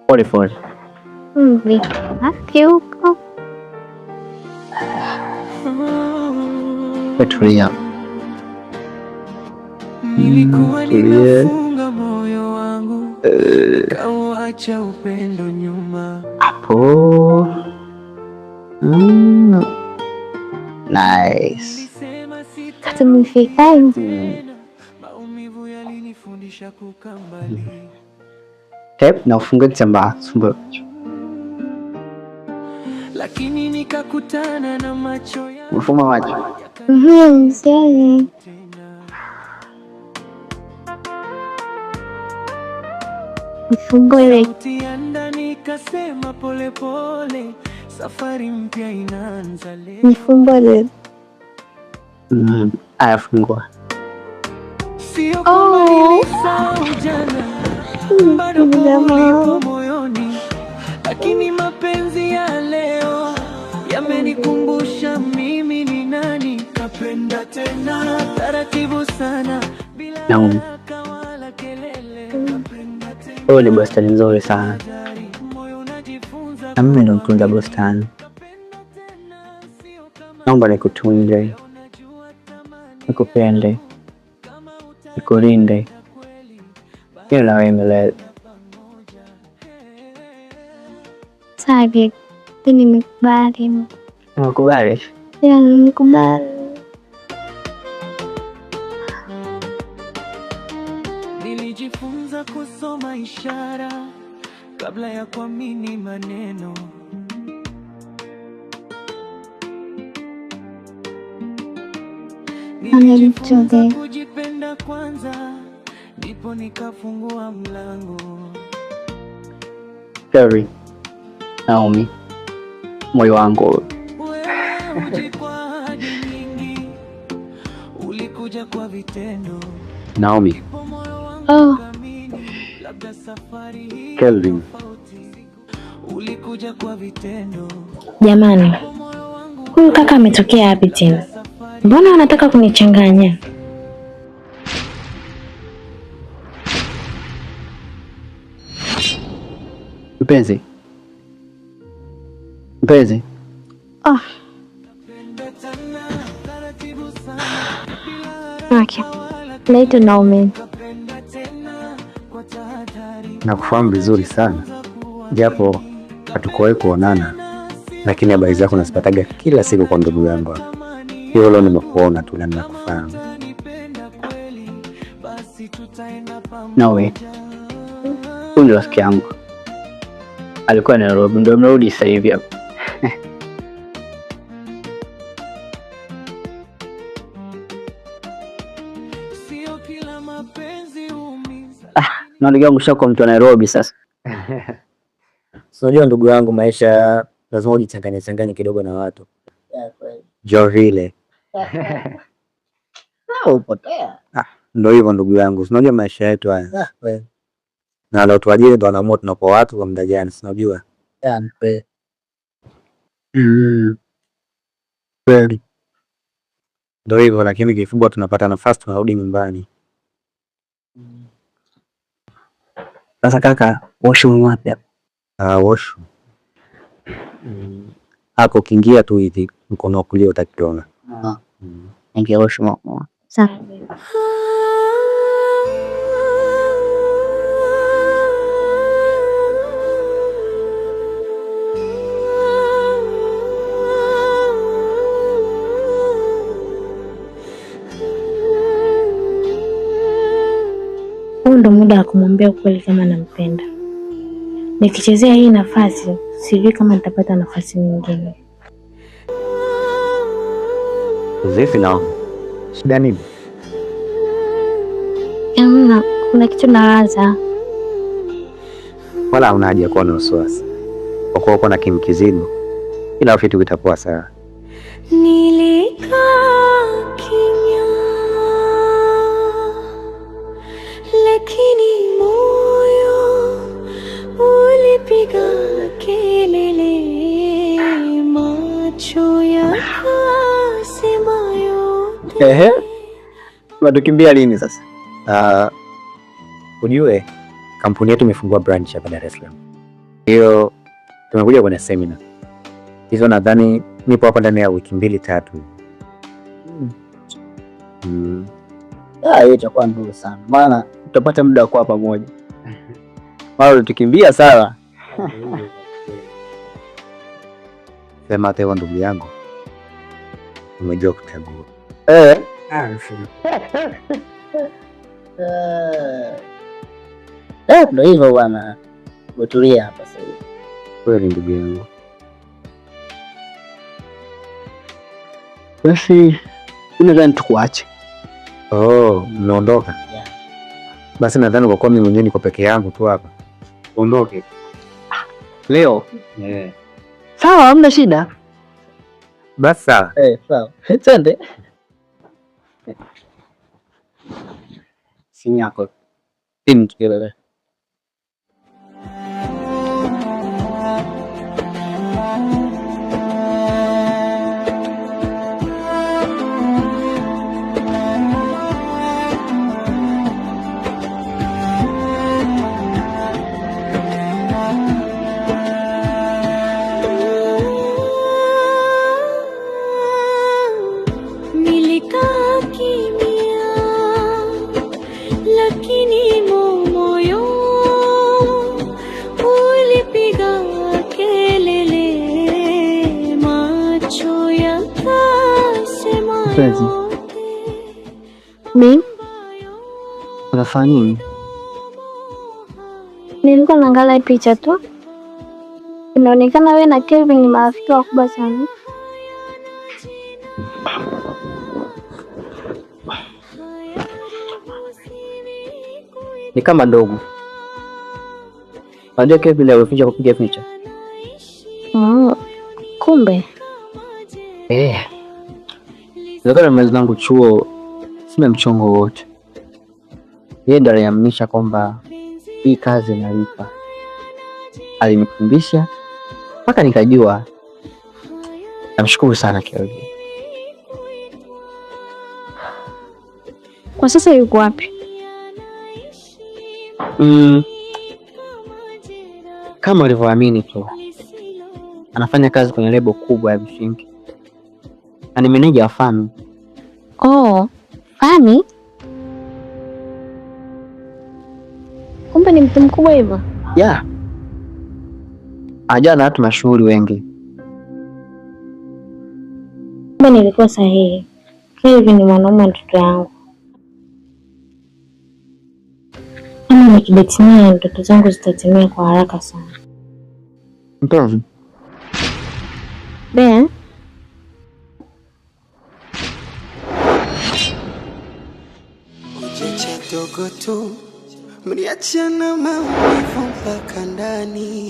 Pole pole. Vipi huko? Tulia. Nilikuwa nimefunga moyo wangu kauacha upendo nyuma. Hapo. Nice. Tumefikaje? Maumivu yalinifundisha kukaa mbali. Tep na ufungue kitambaa. Sumba. Lakini nikakutana na macho ya Mfuma macho. Sioni. Nifungue ndani kasema pole pole, safari mpya inaanza leo. nifungue. Aya, fungua. Sio kama nilisahau jana, bado ulipo moyoni, lakini mapenzi ya leo yamenikumbusha mimi ni nani. Kapenda tena taratibu sana bila haraka wala kelele. Oh, ni bustani nzuri sana. Na mimi ndo mtunza bustani. Naomba nikutunze, nikupende, nikulinde. Hiyo na wewe milele. Sawa, nimekubali. Unakubali? Nimekubali. Nilijifunza kusoma ishara kabla ya kuamini maneno. Nilijifunza kujipenda kwanza, ndipo nikafungua mlango. Terry, Naomi, moyo wangu. Ulikuja kwa vitendo. Naomi. Kelvin. Ulikuja kwa vitendo. Jamani, huyu kaka ametokea wapi tena? Mbona anataka kunichanganya? Mpenzi. Mpenzi. Okay. Naitwa Naomi. Nakufahamu vizuri sana, japo hatukuwahi kuonana, lakini habari zako nazipataga kila siku kwa ndugu yangu. Hiyo leo nimekuona tu na ninakufahamu. Nawe. Huyu ni rafiki yangu. Alikuwa Nairobi, ndio amerudi sasa hivi hapa. Na ndugu yangu shako mtu wa Nairobi sasa. Unajua ndugu yangu, maisha lazima ujichanganye kidogo na watu. Jorile. Upotea. Ndio hivyo ndugu yangu. Unajua maisha yetu haya. Na leo tuajiri ndo anaamua tunapo watu kwa muda gani, unajua? Mpe. Kweli. Ndio hivyo, lakini kikubwa tunapata nafasi tunarudi nyumbani. Sasa kaka, washroom wapi hapa? Washroom. Hapo kiingia tu hivi mkono wa kulia utakiona. Ingia washroom. Sawa. Ndo muda wa kumwambia ukweli kama nampenda. Nikichezea hii nafasi, sijui kama nitapata nafasi nyingine. Vipi nao? Shida nini? Kuna kitu nawaza. Wala una haja kuwa na wasiwasi. Kwa kuwa uko na kimkizigo, ila vitu vitakuwa sawa. Nilikaa kimya, lakini moyo ulipiga kelele, macho yakasema yote. Watukimbia lini sasa? Ujue kampuni yetu imefungua branch hapa Dar es Salaam. Hiyo tumekuja kwenye semina hizo, nadhani nipo hapa ndani ya wiki 2-3. Hiyo itakuwa nzuri sana, maana tutapata muda wa kuwa pamoja. Mara tukimbia sawa. Sema tewa ndugu yangu, umejua kuchagua. Ndio hivyo bwana, umetulia hapa sasa hivi. Kweli ndugu yangu. Basi unadhani tukuache? Umeondoka? Yeah. Basi nadhani kwa kuwa mimi mwenyewe niko peke yangu tu hapa, ondoke leo. Yeah. Sawa, hamna shida. Basi sawa. Sawa. Twende. Sinyako. Timtukele. Mimi unafanya nini? nilikuwa naangalia picha tu. Inaonekana wewe na Kelvin ni marafiki wakubwa sana. Ni kama ndogo. Unajua Kelvin alificha kupiga picha. Kumbe. Ndio mwanzo wangu chuo sina mchongo wote. Yeye ndo aliniaminisha kwamba hii kazi inalipa. Alinifundisha mpaka nikajua. Namshukuru sana Kelvin. Kwa sasa yuko wapi? Kama ulivyoamini tu. Anafanya kazi kwenye lebo kubwa ya Bishinki. Na ni meneja wa Fami. Fami? Kumbe ni mtu mkubwa hivyo? Yeah. Ajana watu mashuhuri wengi. Kumbe nilikuwa sahihi. Kelvin ni mwanaume wa ndoto yangu. Kama nikibeti naye ndoto zangu zitatimia kwa haraka sana. Mpenzi. Ben? Ujecha dogo tu mliachana maumivu mpaka ndani.